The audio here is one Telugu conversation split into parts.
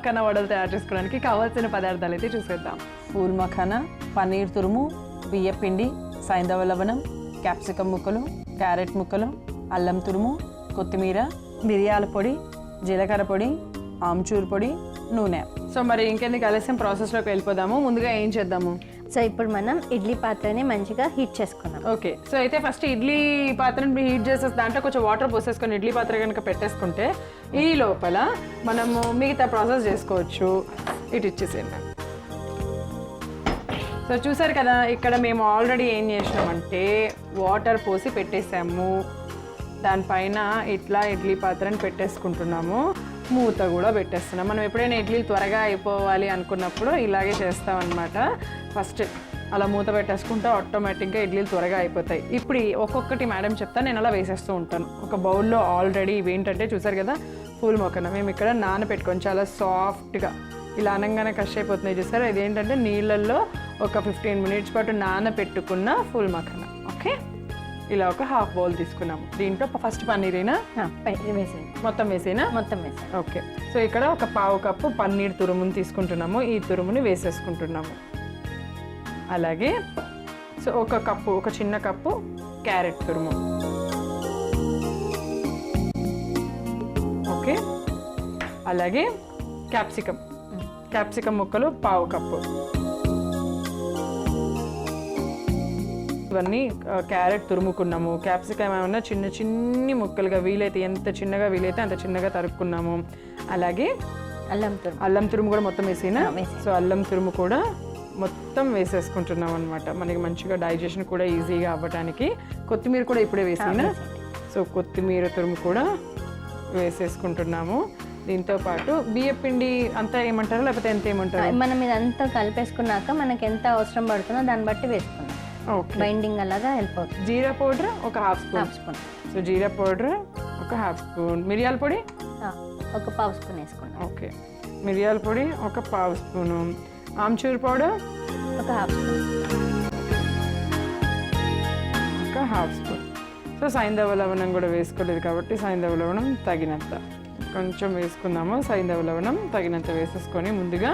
మఖానా వడలు తయారు చేసుకోవడానికి కావాల్సిన పదార్థాలు అయితే చూసేద్దాం. ఫూల్ మఖానా, పన్నీర్ తురుము, బియ్య పిండి, సైంధవ లవణం, క్యాప్సికమ్ ముక్కలు, క్యారెట్ ముక్కలు, అల్లం తురుము, కొత్తిమీర, మిరియాల పొడి, జీలకర్ర పొడి, ఆమ్చూర్ పొడి, నూనె. సో మరి ఇంకెందుకు ఆలస్యం ప్రాసెస్లోకి వెళ్ళిపోదాము. ముందుగా ఏం చేద్దాము? సో ఇప్పుడు మనం ఇడ్లీ పాత్రని మంచిగా హీట్ చేసుకుందాం. ఓకే, సో అయితే ఫస్ట్ ఇడ్లీ పాత్రని హీట్ చేసేసి దాంట్లో కొంచెం వాటర్ పోసేసుకొని ఇడ్లీ పాత్ర కనుక పెట్టేసుకుంటే ఈ లోపల మనము మిగతా ప్రాసెస్ చేసుకోవచ్చు. ఇటు ఇచ్చేసేయండి. సో చూసారు కదా, ఇక్కడ మేము ఆల్రెడీ ఏం చేసినామంటే వాటర్ పోసి పెట్టేసాము. దానిపైన ఇట్లా ఇడ్లీ పాత్రని పెట్టేసుకుంటున్నాము. మూత కూడా పెట్టేస్తున్నాం. మనం ఎప్పుడైనా ఇడ్లీలు త్వరగా అయిపోవాలి అనుకున్నప్పుడు ఇలాగే చేస్తామన్నమాట. ఫస్ట్ అలా మూత పెట్టేసుకుంటే ఆటోమేటిక్గా ఇడ్లీలు త్వరగా అయిపోతాయి. ఇప్పుడు ఒక్కొక్కటి మేడం చెప్తాను, నేను అలా వేసేస్తూ ఉంటాను. ఒక బౌల్లో ఆల్రెడీ ఇవేంటంటే చూసారు కదా, ఫూల్ మఖానా మేము ఇక్కడ నానబెట్టుకొని చాలా సాఫ్ట్గా ఇలా అనగానే కష్ అయిపోతున్నాయి చూసారు. ఇదేంటంటే నీళ్ళల్లో ఒక 15 మినిట్స్ పాటు నానబెట్టుకున్న ఫూల్ మఖానా. ఓకే, ఇలా ఒక హాఫ్ బౌల్ తీసుకున్నాము. దీంట్లో ఫస్ట్ పన్నీరేనా వేసేయండి, మొత్తం వేసేనా? మొత్తం వేసేయండి. ఓకే, సో ఇక్కడ ఒక పావు కప్పు పన్నీర్ తురుముని తీసుకుంటున్నాము. ఈ తురుముని వేసేసుకుంటున్నాము. అలాగే సో ఒక చిన్న కప్పు క్యారెట్ తురుము. ఓకే, అలాగే క్యాప్సికమ్ ముక్కలు పావు కప్పు. ఇవన్నీ క్యారెట్ తురుముకున్నాము. క్యాప్సికమ్ ఏమన్నా చిన్ని ముక్కలుగా వీలైతే ఎంత చిన్నగా వీలైతే అంత చిన్నగా తరుక్కున్నాము. అలాగే అల్లం తురుము కూడా మొత్తం వేసేనా? సో అల్లం తురుము కూడా మొత్తం వేసేసుకుంటున్నాం అనమాట, మనకి మంచిగా డైజెషన్ కూడా ఈజీగా అవ్వడానికి. కొత్తిమీర కూడా ఇప్పుడే వేసేనా? సో కొత్తిమీర తురుము కూడా వేసేసుకుంటున్నాము. దీంతో పాటు బియ్య పిండి అంతా ఏమంటారు, లేకపోతే ఎంత ఏమంటారు? మనం ఇదంతా కలిపేసుకున్నాక మనకి ఎంత అవసరం పడుతుందో దాన్ని బట్టి వేసుకున్నాం. బైండింగ్ అలాగా హెల్ప్ అవుతుంది. జీరా పౌడర్ ఒక హాఫ్ స్పూన్. సో జీరా పౌడర్ ఒక హాఫ్ స్పూన్. మిరియాల పొడి ఒక పావు స్పూన్ వేసుకున్నాం. ఓకే, మిరియాల పొడి ఒక పావు స్పూను. ఆమ్చూర్ పౌడర్ ఒక హాఫ్ స్పూన్. సో సైంధవ లవణం కూడా వేసుకోలేదు కాబట్టి సైంధవ లవణం తగినంత కొంచెం వేసుకుందాము. సైంధవ లవణం తగినంత వేసేసుకొని ముందుగా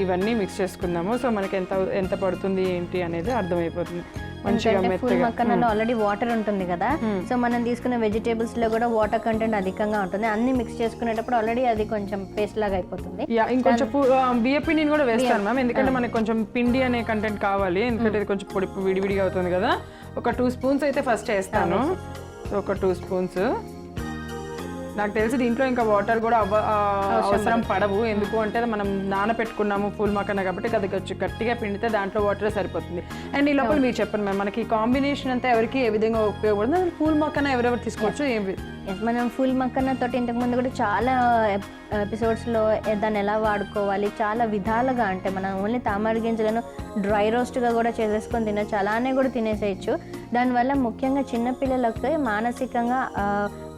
ఇవన్నీ మిక్స్ చేసుకుందాము. సో మనకి ఎంత పడుతుంది ఏంటి అనేది అర్థమైపోతుంది. మంచిగా మెత్తగా. మక్కనలో ఆల్రెడీ వాటర్ ఉంటుంది కదా, సో మనం తీసుకున్న వెజిటేబుల్స్ లో కూడా వాటర్ కంటెంట్ అధికంగా ఉంటుంది. అన్ని మిక్స్ చేసుకునేటప్పుడు ఆల్రెడీ అది కొంచెం పేస్ట్ లాగా అయిపోతుంది. ఇంకొంచెం బియ్య పిండిని కూడా వేస్తాను మ్యామ్, ఎందుకంటే మనకి కొంచెం పిండి అనే కంటెంట్ కావాలి. ఎందుకంటే ఇది కొంచెం పొడి విడివిడిగా అవుతుంది కదా. ఒక 2 స్పూన్స్ అయితే ఫస్ట్ వేస్తాను. సో ఒక 2 స్పూన్స్. నాకు తెలిసి దీంట్లో ఇంకా వాటర్ కూడా అవసరం పడవు. ఎందుకు అంటే మనం నానపెట్టుకున్నాము ఫూల్ మఖానా కాబట్టి అది కొంచెం గట్టిగా పిండితే దాంట్లో వాటర్ సరిపోతుంది. అండ్ ఈ లోపల మీరు చెప్పండి మ్యామ్, మనకి కాంబినేషన్ అంతా ఎవరికి ఏ విధంగా ఉపయోగపడుతుంది? ఫూల్ మఖానా ఎవరెవరు తీసుకోవచ్చు? మనం ఫూల్ మఖానా తోటి ఇంతకు ముందు కూడా చాలా ఎపిసోడ్స్లో దాన్ని ఎలా వాడుకోవాలి చాలా విధాలుగా, అంటే మనం ఓన్లీ తామర గింజలను డ్రై రోస్ట్గా కూడా చేసేసుకొని తినచ్చు, అలానే కూడా తినేసేయచ్చు. దానివల్ల ముఖ్యంగా చిన్నపిల్లలకి మానసికంగా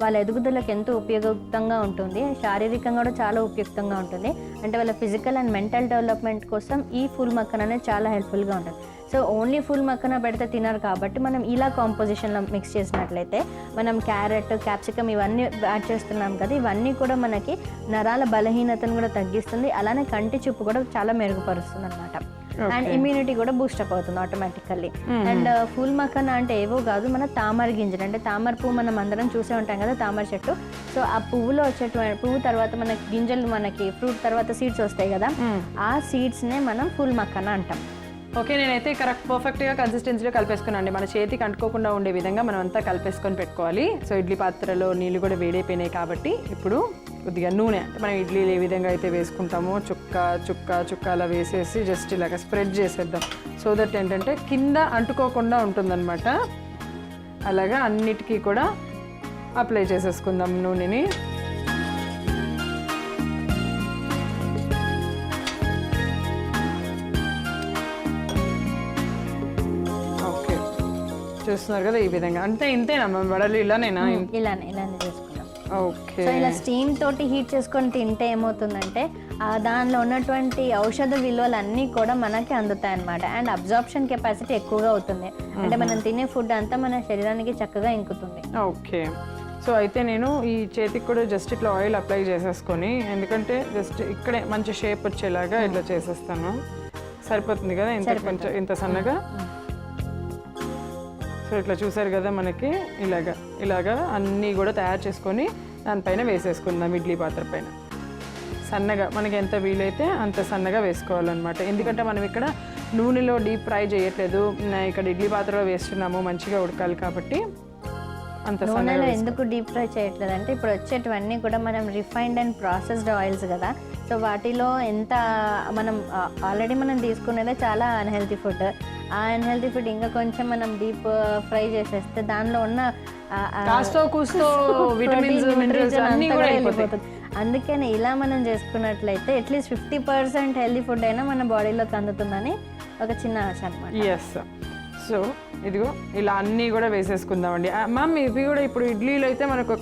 వాళ్ళ ఎదుగుదలకు ఎంతో ఉపయోగంగా ఉంటుంది, శారీరకంగా కూడా చాలా ఉపయుక్తంగా ఉంటుంది. అంటే వాళ్ళ ఫిజికల్ అండ్ మెంటల్ డెవలప్మెంట్ కోసం ఈ ఫూల్ మఖానా అనేది చాలా హెల్ప్ఫుల్గా ఉంటుంది. సో ఓన్లీ ఫుల్ మఖానా పెడితే తినరు కాబట్టి మనం ఇలా కాంపోజిషన్లో మిక్స్ చేసినట్లయితే మనం క్యారెట్, క్యాప్సికమ్ ఇవన్నీ యాడ్ చేస్తున్నాం కదా, ఇవన్నీ కూడా మనకి నరాల బలహీనతను కూడా తగ్గిస్తుంది, అలానే కంటి చూపు కూడా చాలా మెరుగుపరుస్తుంది అనమాట. అండ్ ఇమ్యూనిటీ కూడా బూస్టప్ అవుతుంది ఆటోమేటికల్లీ. అండ్ ఫుల్ మఖానా అంటే ఏవో కాదు, మన తామర గింజలు, అంటే తామర పువ్వు మనం అందరం చూసే ఉంటాం కదా, తామర చెట్టు. సో ఆ పువ్వులో వచ్చేటువంటి పువ్వు తర్వాత మనకి గింజలు, మనకి ఫ్రూట్ తర్వాత సీడ్స్ వస్తాయి కదా, ఆ సీడ్స్నే మనం ఫుల్ మఖానా అంటాం. ఓకే, నేనైతే పర్ఫెక్ట్గా కన్సిస్టెన్సీలో కలిపేసుకున్నాను. మన చేతికి అంటుకోకుండా ఉండే విధంగా మనం అంతా కలిపేసుకొని పెట్టుకోవాలి. సో ఇడ్లీ పాత్రలో నీళ్ళు కూడా వేడైపోయినాయి కాబట్టి ఇప్పుడు కొద్దిగా నూనె, అంటే మనం ఇడ్లీలు ఏ విధంగా అయితే వేసుకుంటామో చుక్క అలా వేసేసి జస్ట్ ఇలాగ స్ప్రెడ్ చేసేద్దాం. సో దట్ ఏంటంటే కింద అంటుకోకుండా ఉంటుందన్నమాట. అలాగా అన్నిటికీ కూడా అప్లై చేసేసుకుందాం నూనెని. చూస్తున్నారు కదా ఈ విధంగా. అంటే ఇంతేనా వడలు? ఇలానేనా? ఇలానే చేసుకుంటాం. ఓకే, సో ఇలా స్టీమ్ తోటి హీట్ చేసుకొని తింటే ఏమవుతుందంటే దానిలో ఉన్నటువంటి ఔషధ విలువలు అన్నీ కూడా మనకి అందుతాయి అన్నమాట. అండ్ అబ్జార్ప్షన్ కెపాసిటీ ఎక్కువగా అవుతుంది, అంటే మనం తినే ఫుడ్ అంతా మన శరీరానికి చక్కగా ఇంకుతుంది. ఓకే, సో అయితే నేను ఈ చేతికి కూడా జస్ట్ ఇట్లా ఆయిల్ అప్లై చేసేసుకొని, ఎందుకంటే జస్ట్ ఇక్కడే మంచి షేప్ వచ్చేలాగా ఇట్లా చేసేస్తాను. సరిపోతుంది కదా ఇంత కొంచెం ఇంత సన్నగా. సో ఇట్లా చూసారు కదా మనకి ఇలాగా అన్నీ కూడా తయారు చేసుకొని దానిపైన వేసేసుకుందాం. ఇడ్లీ పాత్ర పైన సన్నగా మనకి ఎంత వీలైతే అంత సన్నగా వేసుకోవాలన్నమాట. ఎందుకంటే మనం ఇక్కడ నూనెలో డీప్ ఫ్రై చేయట్లేదు, ఇక్కడ ఇడ్లీ పాత్రలో వేస్తున్నాము, మంచిగా ఉడకాలి కాబట్టి అంత నూనెలో ఎందుకు డీప్ ఫ్రై చేయట్లేదు అంటే ఇప్పుడు వచ్చేటివన్నీ కూడా మనం రిఫైన్డ్ అండ్ ప్రాసెస్డ్ ఆయిల్స్ కదా. సో వాటిలో ఎంత మనం ఆల్రెడీ మనం తీసుకునేదే చాలా అన్హెల్తీ ఫుడ్. ఆ అన్హెల్తీ ఫుడ్ ఇంకా కొంచెం మనం డీప్ ఫ్రై చేసేస్తే దానిలో ఉన్న వెళ్ళిపోతుంది. అందుకని ఇలా మనం చేసుకున్నట్లయితే అట్లీస్ట్ 50% హెల్తీ ఫుడ్ అయినా మన బాడీలోకి అందుతుందని ఒక చిన్న ఆశ అనమాట. ఎస్. సో ఇదిగో ఇలా అన్నీ కూడా వేసేసుకుందామండి. మ్యామ్ ఇవి కూడా ఇప్పుడు ఇడ్లీలో అయితే మనకు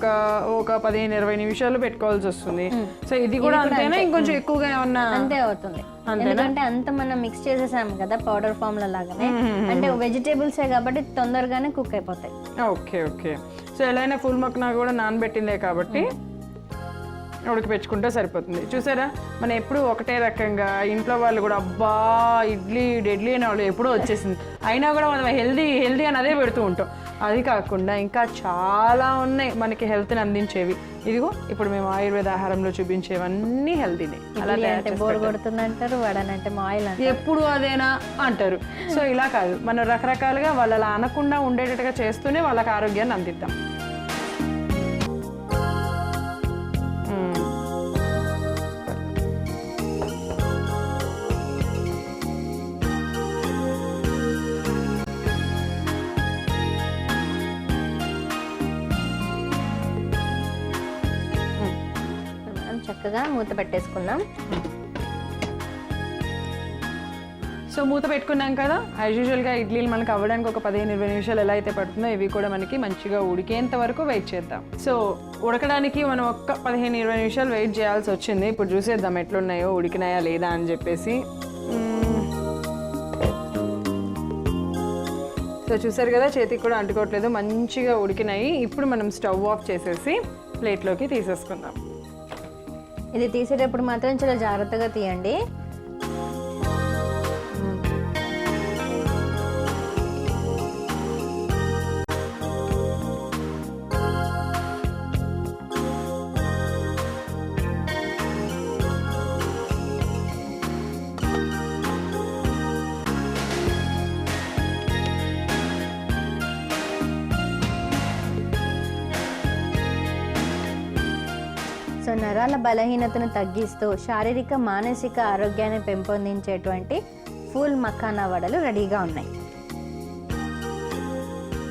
ఒక 15-20 నిమిషాలు పెట్టుకోవాల్సి వస్తుంది. సో ఇది కూడా అంతేనా, ఇంకొంచెం ఎక్కువగా ఏమన్నా? అంతే అవుతుంది, ఎందుకంటే అంత మనం మిక్స్ చేసేసాము కదా పౌడర్ ఫామ్ లో లాగానే. అంటే వెజిటేబుల్సే కాబట్టి తొందరగానే కుక్ అయిపోతాయి. Okay okay. సో ఎలా అయినా ఫుల్ మక్నా కూడా నానబెట్టిందే కాబట్టి ఉడకపెట్టుకుంటే సరిపోతుంది. చూసారా, మనం ఎప్పుడు ఒకటే రకంగా ఇంట్లో వాళ్ళు కూడా అబ్బా ఇడ్లీ అని వాళ్ళు ఎప్పుడూ వచ్చేసింది, అయినా కూడా మనం హెల్దీ అని అదే పెడుతూ ఉంటాం. అది కాకుండా ఇంకా చాలా ఉన్నాయి మనకి హెల్త్ని అందించేవి. ఇదిగో ఇప్పుడు మేము ఆయుర్వేద ఆహారంలో చూపించేవన్నీ హెల్తీనే. అలా బోర్ కొడుతుంది అంటారు, వడనంటే ఆయిల్ ఎప్పుడు అదేనా అంటారు. సో ఇలా కాదు, మనం రకరకాలుగా వాళ్ళు అలా అనకుండా ఉండేటట్టుగా చేస్తూనే వాళ్ళకి ఆరోగ్యాన్ని అందిద్దాం. చక్కగా మూత పెట్టేసుకుందాం. సో మూత పెట్టుకున్నాం కదా, యాజ్ యూజువల్గా ఇడ్లీలు మనకు అవ్వడానికి ఒక 15-20 నిమిషాలు ఎలా అయితే పడుతుందో ఇవి కూడా మనకి మంచిగా ఉడికేంత వరకు వెయిట్ చేద్దాం. సో ఉడకడానికి మనం ఒక్క 15-20 నిమిషాలు వెయిట్ చేయాల్సి వచ్చింది. ఇప్పుడు చూసేద్దాం ఎట్లున్నాయో, ఉడికినాయా లేదా అని చెప్పేసి. సో చూసారు కదా, చేతికి కూడా అంటుకోవట్లేదు, మంచిగా ఉడికినాయి. ఇప్పుడు మనం స్టవ్ ఆఫ్ చేసేసి ప్లేట్లోకి తీసేసుకుందాం. ఇది తీసేటప్పుడు మాత్రం చాలా జాగ్రత్తగా తీయండి. సో నరాల బలహీనతను తగ్గిస్తూ శారీరక మానసిక ఆరోగ్యాన్ని పెంపొందించేటువంటి ఫూల్ మఖానా వడలు రెడీగా ఉన్నాయి.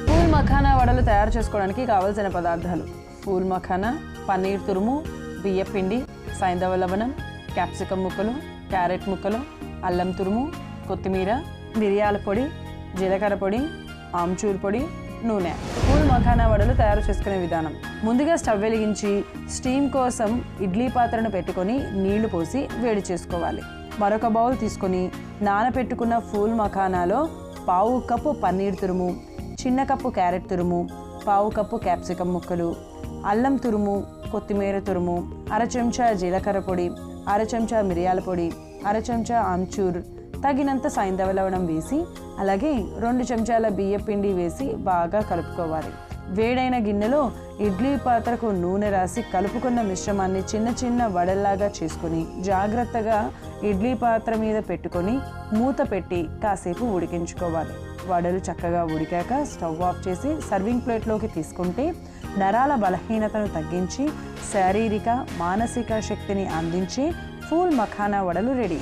ఫూల్ మఖానా వడలు తయారు చేసుకోవడానికి కావాల్సిన పదార్థాలు: ఫూల్ మఖానా, పన్నీర్ తురుము, బియ్యపిండి, సైంధవ లవణం, క్యాప్సికమ్ ముక్కలు, క్యారెట్ ముక్కలు, అల్లం తురుము, కొత్తిమీర, మిరియాల పొడి, జీలకర్ర పొడి, ఆమ్చూర్ పొడి, నూనె. ఫూల్ మఖానా వడలు తయారు చేసుకునే విధానం: ముందుగా స్టవ్ వెలిగించి స్టీమ్ కోసం ఇడ్లీ పాత్రను పెట్టుకొని నీళ్లు పోసి వేడి చేసుకోవాలి. మరొక బౌల్ తీసుకొని నానపెట్టుకున్న ఫూల్ మఖానాలో పావు కప్పు పన్నీర్ తురుము, చిన్న కప్పు క్యారెట్ తురుము, పావు కప్పు క్యాప్సికమ్ ముక్కలు, అల్లం తురుము, కొత్తిమీర తురుము, అర చెంచా జీలకర్ర పొడి, అర చెంచా మిరియాల పొడి, అర చెంచా ఆమ్చూర్, తగినంత సైంధవ లవణం వేసి, అలాగే 2 చెంచాల బియ్యపిండి వేసి బాగా కలుపుకోవాలి. వేడైన గిన్నెలో ఇడ్లీ పాత్రకు నూనె రాసి కలుపుకున్న మిశ్రమాన్ని చిన్న చిన్న వడల్లాగా చేసుకొని జాగ్రత్తగా ఇడ్లీ పాత్ర మీద పెట్టుకొని మూత పెట్టి కాసేపు ఉడికించుకోవాలి. వడలు చక్కగా ఉడికాక స్టవ్ ఆఫ్ చేసి సర్వింగ్ ప్లేట్లోకి తీసుకుంటే నరాల బలహీనతను తగ్గించి శారీరక మానసిక శక్తిని అందించి ఫూల్ మఖానా వడలు రెడీ.